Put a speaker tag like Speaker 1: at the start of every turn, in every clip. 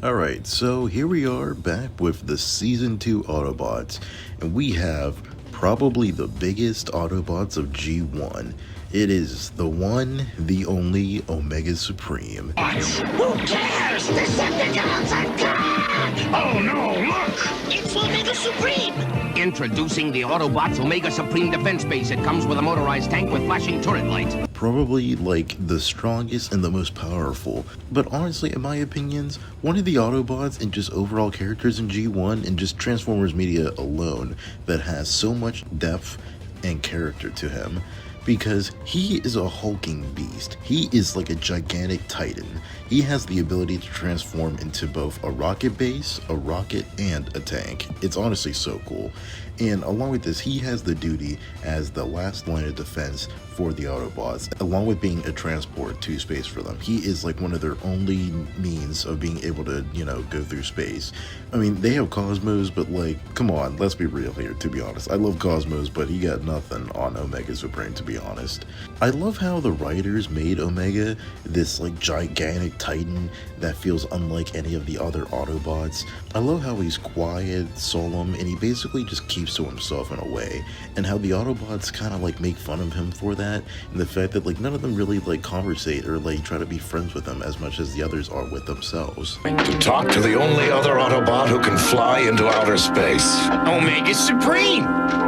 Speaker 1: Alright, so here we are back with the Season 2 Autobots, and we have probably the biggest Autobots of G1. It is the one, the only Omega Supreme.
Speaker 2: Who cares? Decepticons are gone!
Speaker 3: Oh no, look!
Speaker 2: It's Omega Supreme!
Speaker 4: Introducing the Autobots Omega Supreme Defense Base. It comes with a motorized tank with flashing turret lights.
Speaker 1: Probably like the strongest and the most powerful, but honestly, in my opinions, one of the Autobots and just overall characters in G1 and just Transformers media alone that has so much depth and character to him. Because he is a hulking beast. He is like a gigantic titan. He has the ability to transform into both a rocket base, a rocket, and a tank. It's honestly so cool. And along with this, he has the duty as the last line of defense for the Autobots, along with being a transport to space for them. He is like one of their only means of being able to, go through space. I mean, they have Cosmos, but like, come on, let's be real here, to be honest. I love Cosmos, but he got nothing on Omega Supreme, to be honest. I love how the writers made Omega this like gigantic titan that feels unlike any of the other Autobots. I love how he's quiet, solemn, and he basically just keeps to himself in a way, and how the Autobots kind of like make fun of him for that, and the fact that like none of them really like conversate or like try to be friends with him as much as the others are with themselves.
Speaker 3: To talk to the only other Autobot who can fly into outer space.
Speaker 5: Omega Supreme!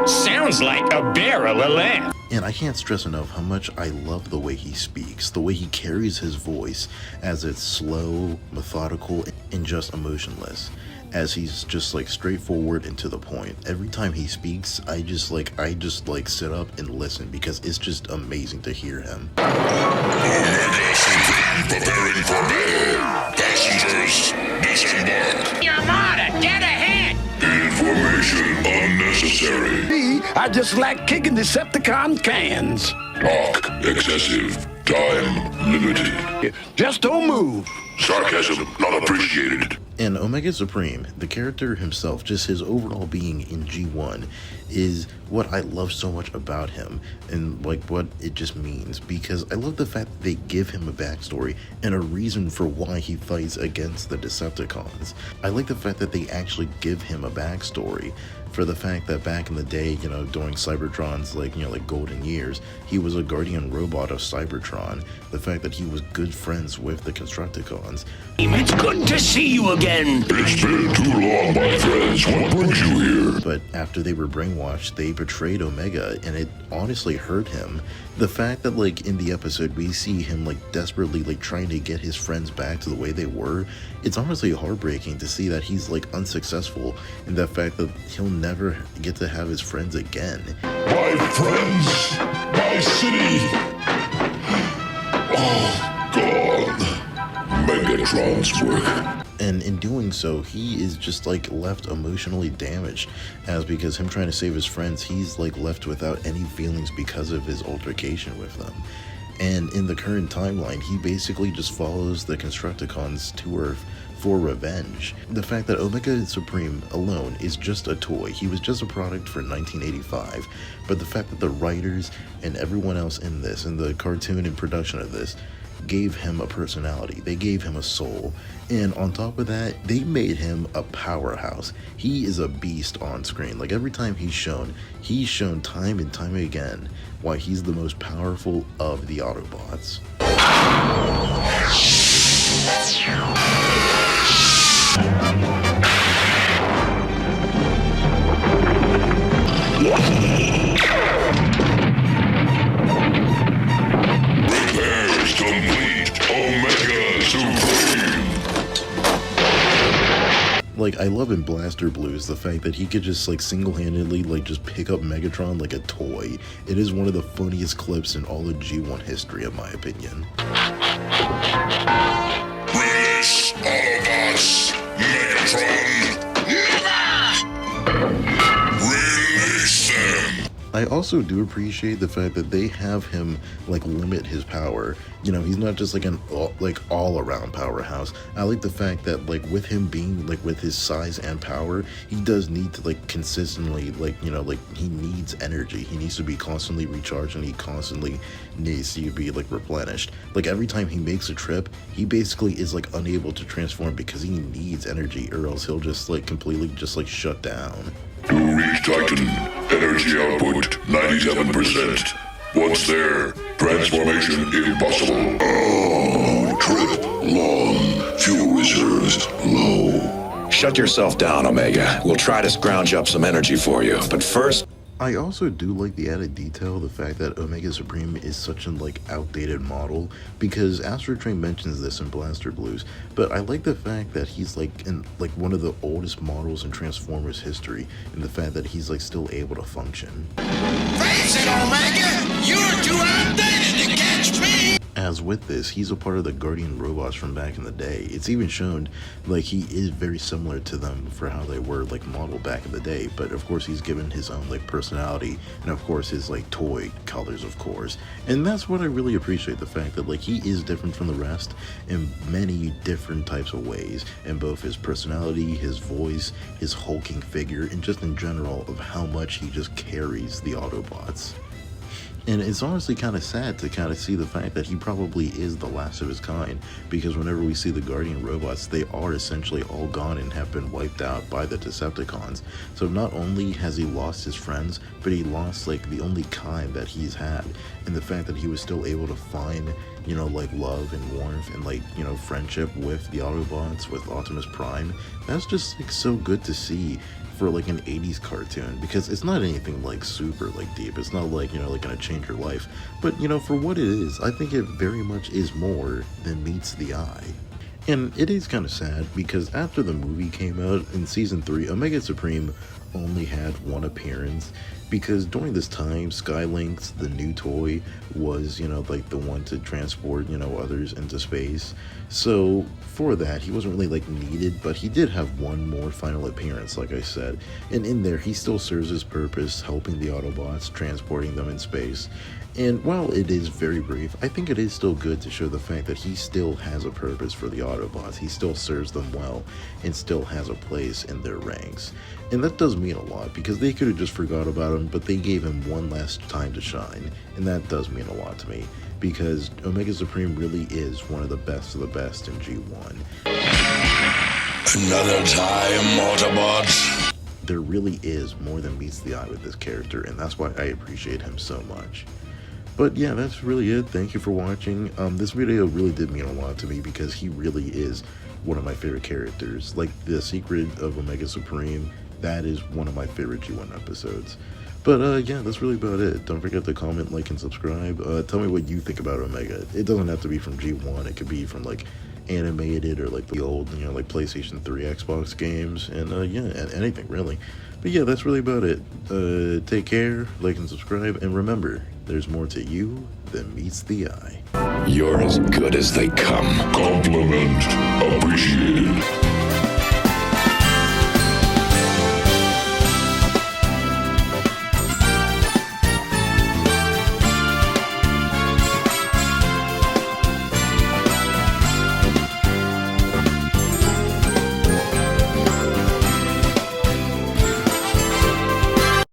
Speaker 5: Sounds like a barrel of laughs.
Speaker 1: And I can't stress enough how much I love the way he speaks, the way he carries his voice, as it's slow, methodical, and just emotionless. As he's just like straightforward and to the point. Every time he speaks, I just sit up and listen because it's just amazing to hear him.
Speaker 6: Omega Supreme preparing for battle. Passengers, disembark.
Speaker 5: Armada, get ahead!
Speaker 6: Information unnecessary.
Speaker 3: I just like kicking Decepticon cans.
Speaker 6: Talk excessive. Time limited.
Speaker 3: Just don't move.
Speaker 6: Sarcasm not appreciated.
Speaker 1: And Omega Supreme, the character himself, just his overall being in G1, is what I love so much about him and like what it just means, because I love the fact that they give him a backstory and a reason for why he fights against the Decepticons. I like the fact that they actually give him a backstory for the fact that back in the day, during Cybertron's like golden years, he was a guardian robot of Cybertron. The fact that he was good friends with the Constructicons.
Speaker 5: It's good to see you again.
Speaker 6: It's been too long, my friends. What brings you here?
Speaker 1: But after they were brainwashed, they betrayed Omega, and it honestly hurt him. The fact that like in the episode we see him like desperately like trying to get his friends back to the way they were, it's honestly heartbreaking to see that he's like unsuccessful, and the fact that he'll never get to have his friends again.
Speaker 6: My friends, my city. Oh, God. Megatron's work.
Speaker 1: And in doing so, he is just like left emotionally damaged, as because him trying to save his friends, he's like left without any feelings because of his altercation with them. And in the current timeline, he basically just follows the Constructicons to Earth for revenge. The fact that Omega Supreme alone is just a toy. He was just a product for 1985, but the fact that the writers and everyone else in this, and the cartoon and production of this, gave him a personality, they gave him a soul, and on top of that, they made him a powerhouse. He is a beast on screen. Like every time he's shown time and time again why he's the most powerful of the Autobots.
Speaker 6: Repairs complete. Omega Supreme.
Speaker 1: Like, I love in Blaster Blues the fact that he could just like single-handedly like just pick up Megatron like a toy. It is one of the funniest clips in all of G1 history, in my opinion.
Speaker 6: Release Autobots. Megatron. Never! Release them.
Speaker 1: I also do appreciate the fact that they have him like limit his power. You know, he's not just like an all around powerhouse. I like the fact that like with him being like with his size and power, he does need to like consistently like, you know, like he needs energy. He needs to be constantly recharged and he constantly needs to be like replenished. Like every time he makes a trip, he basically is like unable to transform because he needs energy or else he'll just like completely just like shut down.
Speaker 6: To reach Titan, energy output 97%. Once there, transformation impossible. Oh, trip long, fuel reserves low.
Speaker 3: Shut yourself down, Omega. We'll try to scrounge up some energy for you, but first...
Speaker 1: I also do like the added detail, the fact that Omega Supreme is such an like outdated model, because Astro Train mentions this in Blaster Blues, but I like the fact that he's like in like one of the oldest models in Transformers history, and the fact that he's like still able to function.
Speaker 2: Face it, Omega! You're too outdated to catch me!
Speaker 1: As with this, he's a part of the Guardian robots from back in the day. It's even shown like he is very similar to them for how they were like modeled back in the day, but of course he's given his own like personality and of course his like toy colors, of course. And that's what I really appreciate, the fact that like he is different from the rest in many different types of ways, in both his personality, his voice, his hulking figure, and just in general of how much he just carries the Autobots. And it's honestly kind of sad to kind of see the fact that he probably is the last of his kind, because whenever we see the Guardian robots, they are essentially all gone and have been wiped out by the Decepticons. So not only has he lost his friends, but he lost like the only kind that he's had. And the fact that he was still able to find, you know, like love and warmth and like, you know, friendship with the Autobots, with Optimus Prime, that's just like so good to see for like an 80s cartoon, because it's not anything like super like deep. It's not like, you know, like gonna change your life, but you know, for what it is, I think it very much is more than meets the eye. And it is kind of sad because after the movie came out in season 3, Omega Supreme only had one appearance, because during this time Skylynx, the new toy, was, you know, like the one to transport, you know, others into space. So for that he wasn't really like needed, but he did have one more final appearance, like I said, and in there he still serves his purpose, helping the Autobots, transporting them in space. And while it is very brief, I think it is still good to show the fact that he still has a purpose for the Autobots. He still serves them well and still has a place in their ranks. And that does mean a lot, because they could have just forgot about him, but they gave him one last time to shine. And that does mean a lot to me, because Omega Supreme really is one of the best in G1.
Speaker 6: Another time, Autobots.
Speaker 1: There really is more than meets the eye with this character, and that's why I appreciate him so much. But yeah, that's really it. Thank you for watching. This video really did mean a lot to me, because he really is one of my favorite characters. Like the Secret of Omega Supreme, that is one of my favorite G1 episodes. But yeah, that's really about it. Don't forget to comment, like, and subscribe. Tell me what you think about Omega. It doesn't have to be from G1. It could be from like animated or like the old, you know, like PlayStation 3, Xbox games, and yeah, anything really. But yeah, that's really about it. Take care, like and subscribe, and remember, there's more to you than meets the eye.
Speaker 3: You're as good as they come.
Speaker 6: Compliment appreciated.